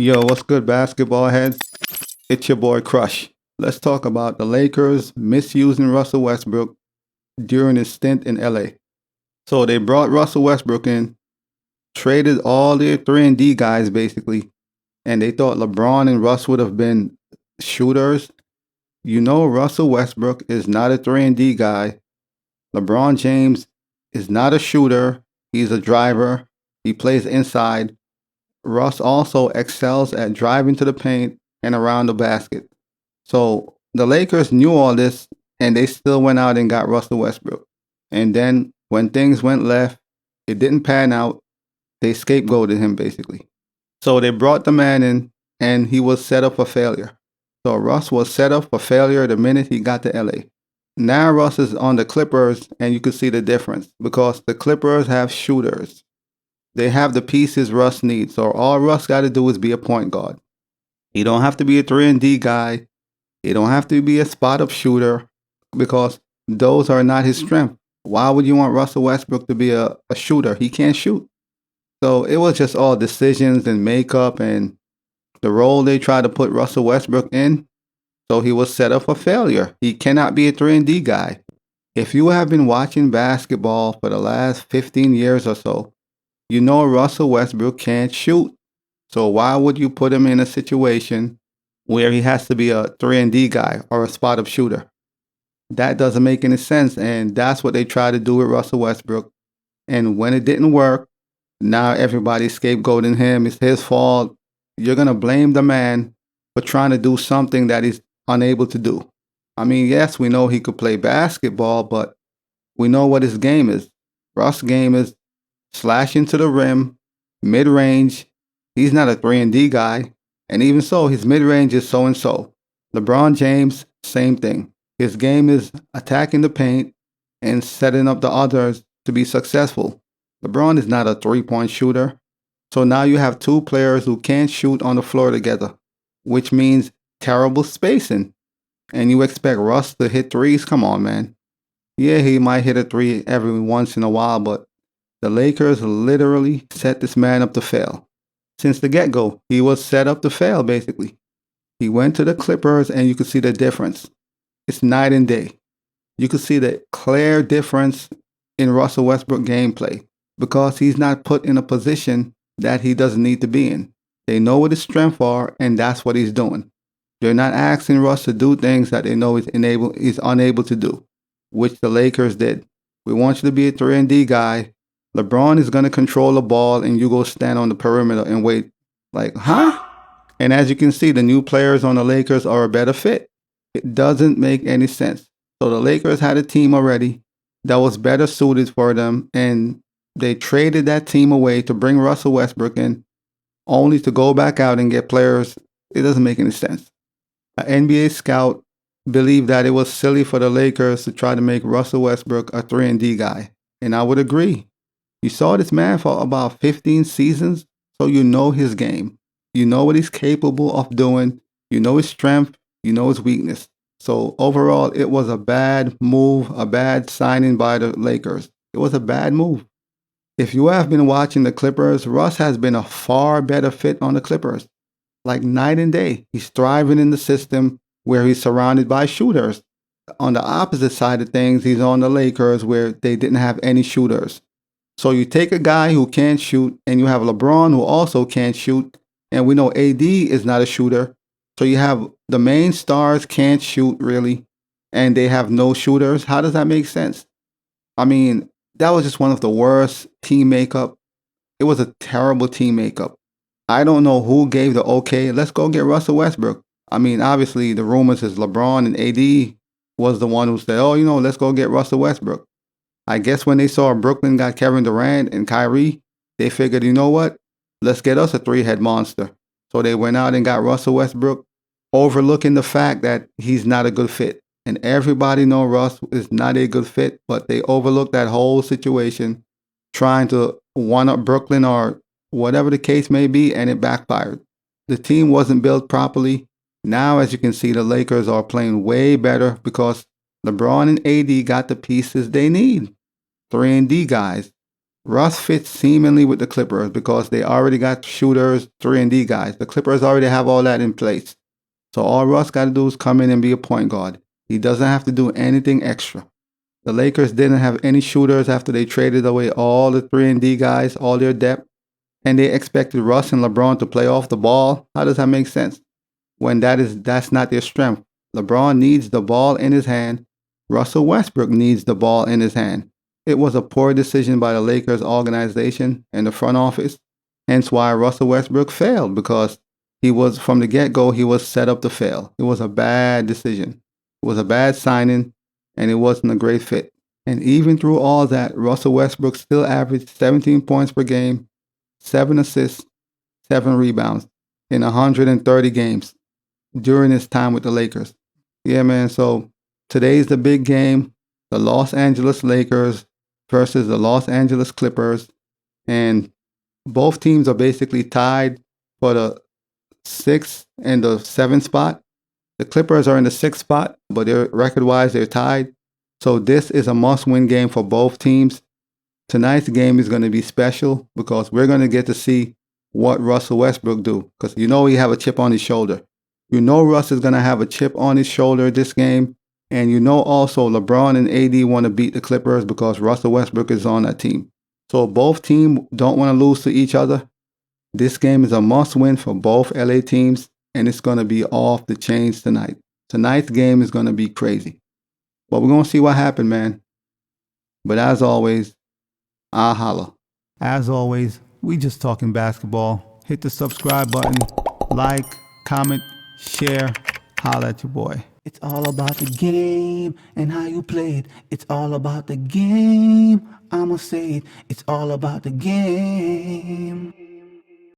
Yo, what's good, basketball heads? It's your boy Crush. Let's talk about the Lakers misusing Russell Westbrook during his stint in LA. So they brought Russell Westbrook in, traded all their 3 and D guys basically, and they thought LeBron and Russ would have been shooters. You know Russell Westbrook is not a 3 and D guy. LeBron James is not a shooter. He's a driver. He plays inside. Russ also excels at driving to the paint and around the basket. So the Lakers knew all this and they still went out and got Russell Westbrook. And then when things went left, it didn't pan out. They scapegoated him basically. So they brought the man in and he was set up for failure. So Russ was set up for failure the minute he got to LA. Now Russ is on the Clippers and you can see the difference because the Clippers have shooters. They have the pieces Russ needs. So all Russ got to do is be a point guard. He don't have to be a 3 and D guy. He don't have to be a spot-up shooter because those are not his strength. Why would you want Russell Westbrook to be a shooter? He can't shoot. So it was just all decisions and makeup and the role they tried to put Russell Westbrook in. So he was set up for failure. He cannot be a 3 and D guy. If you have been watching basketball for the last 15 years or so, you know Russell Westbrook can't shoot. So why would you put him in a situation where he has to be a 3 and D guy or a spot-up shooter? That doesn't make any sense. And that's what they tried to do with Russell Westbrook. And when it didn't work, now everybody's scapegoating him. It's his fault. You're going to blame the man for trying to do something that he's unable to do. I mean, yes, we know he could play basketball, but we know what his game is. Russ' game is slashing to the rim, mid-range. He's not a 3 and D guy. And even so, his mid-range is so-and-so. LeBron James, same thing. His game is attacking the paint and setting up the others to be successful. LeBron is not a three-point shooter. So now you have 2 players who can't shoot on the floor together, which means terrible spacing. And you expect Russ to hit threes? Come on, man. Yeah, he might hit a 3 every once in a while, but the Lakers literally set this man up to fail. Since the get-go, he was set up to fail, basically. He went to the Clippers, and you could see the difference. It's night and day. You could see the clear difference in Russell Westbrook gameplay because he's not put in a position that he doesn't need to be in. They know what his strengths are, and that's what he's doing. They're not asking Russ to do things that they know he's unable to do, which the Lakers did. We want you to be a 3 and D guy. LeBron is going to control the ball and you go stand on the perimeter and wait. Like, huh? And as you can see, the new players on the Lakers are a better fit. It doesn't make any sense. So the Lakers had a team already that was better suited for them. And they traded that team away to bring Russell Westbrook in only to go back out and get players. It doesn't make any sense. An NBA scout believed that it was silly for the Lakers to try to make Russell Westbrook a 3 and D guy. And I would agree. You saw this man for about 15 seasons, so you know his game. You know what he's capable of doing. You know his strength. You know his weakness. So overall, it was a bad move, a bad signing by the Lakers. It was a bad move. If you have been watching the Clippers, Russ has been a far better fit on the Clippers. Like night and day. He's thriving in the system where he's surrounded by shooters. On the opposite side of things, he's on the Lakers where they didn't have any shooters. So you take a guy who can't shoot and you have LeBron who also can't shoot. And we know AD is not a shooter. So you have the main stars can't shoot really. And they have no shooters. How does that make sense? I mean, that was just one of the worst team makeup. It was a terrible team makeup. I don't know who gave the okay. Let's go get Russell Westbrook. I mean, obviously the rumors is LeBron and AD was the one who said, oh, let's go get Russell Westbrook. I guess when they saw Brooklyn got Kevin Durant and Kyrie, they figured, you know what? Let's get us a 3-head monster. So they went out and got Russell Westbrook, overlooking the fact that he's not a good fit. And everybody knows Russ is not a good fit, but they overlooked that whole situation, trying to one-up Brooklyn or whatever the case may be, and it backfired. The team wasn't built properly. Now, as you can see, the Lakers are playing way better because LeBron and AD got the pieces they need. 3 and D guys. Russ fits seemingly with the Clippers because they already got shooters, 3-and-D guys. The Clippers already have all that in place. So all Russ got to do is come in and be a point guard. He doesn't have to do anything extra. The Lakers didn't have any shooters after they traded away all the 3-and-D guys, all their depth, and they expected Russ and LeBron to play off the ball. How does that make sense? When that's not their strength. LeBron needs the ball in his hand. Russell Westbrook needs the ball in his hand. It was a poor decision by the Lakers organization and the front office, hence why Russell Westbrook failed, because he was, from the get-go, he was set up to fail. It was a bad decision. It was a bad signing, and it wasn't a great fit. And even through all that, Russell Westbrook still averaged 17 points per game, 7 assists, 7 rebounds in 130 games during his time with the Lakers. Yeah, man, so today's the big game, the Los Angeles Lakers versus the Los Angeles Clippers. And both teams are basically tied for the 6th and the 7th spot. The Clippers are in the 6th spot, but record-wise, they're tied. So this is a must-win game for both teams. Tonight's game is going to be special because we're going to get to see what Russell Westbrook do, because you know he have a chip on his shoulder. You know Russ is going to have a chip on his shoulder this game. And you know also LeBron and AD want to beat the Clippers because Russell Westbrook is on that team. So both teams don't want to lose to each other. This game is a must-win for both LA teams, and it's going to be off the chains tonight. Tonight's game is going to be crazy. But we're going to see what happens, man. But as always, I'll holla. As always, we just talking basketball. Hit the subscribe button, like, comment, share, holla at your boy. It's all about the game and how you play it. It's all about the game. I'ma say it. It's all about the game.